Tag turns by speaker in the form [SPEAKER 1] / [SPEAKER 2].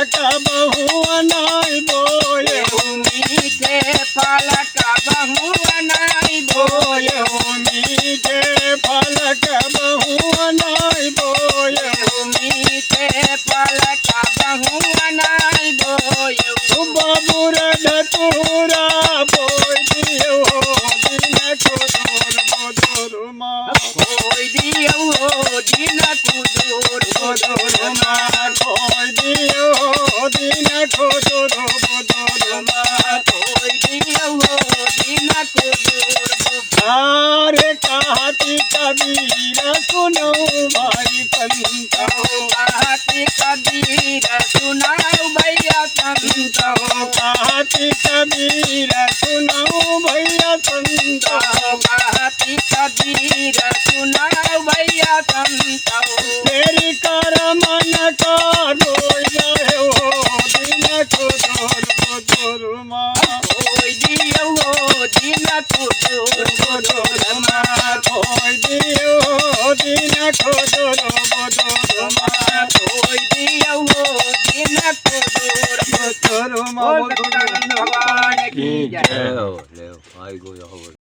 [SPEAKER 1] फलक बहुआ नाई बोए
[SPEAKER 2] मीठे फलक बहुआ नाई
[SPEAKER 1] बोए मीठे फलक बहुआ नाई बोए
[SPEAKER 2] मीठे फलक बहुआ नाई बोए
[SPEAKER 1] बाबूर धतूरा बोई दियो दिन कुदूर बुदूर माँ
[SPEAKER 2] कोई दियो दिन कुदूर
[SPEAKER 1] बुदूर माँ कोई दियो दिन कुदूर बुदूर माँ
[SPEAKER 2] कोई दियो दिन कुदूर
[SPEAKER 1] अरे कहती कबीर सुनो भाई संतो
[SPEAKER 2] कहती कबीर सुनाओ भैया संतो
[SPEAKER 1] कहती कबीर सुनो भैया संतो
[SPEAKER 2] कहती कबीर सुनाओ भैया संतो
[SPEAKER 1] तेरी कर मन का रोई जाए हो दिन कुदूर बुदूर माँ
[SPEAKER 2] कोई दियो दिन कुदूर
[SPEAKER 1] बुदूर माँ कोई दियो दिन कुदूर बुदूर माँ
[SPEAKER 2] कोई दियो दिन कुदूर
[SPEAKER 1] बुदूर माँ
[SPEAKER 2] भगवान की जय।
[SPEAKER 3] Leo, Leo, I go your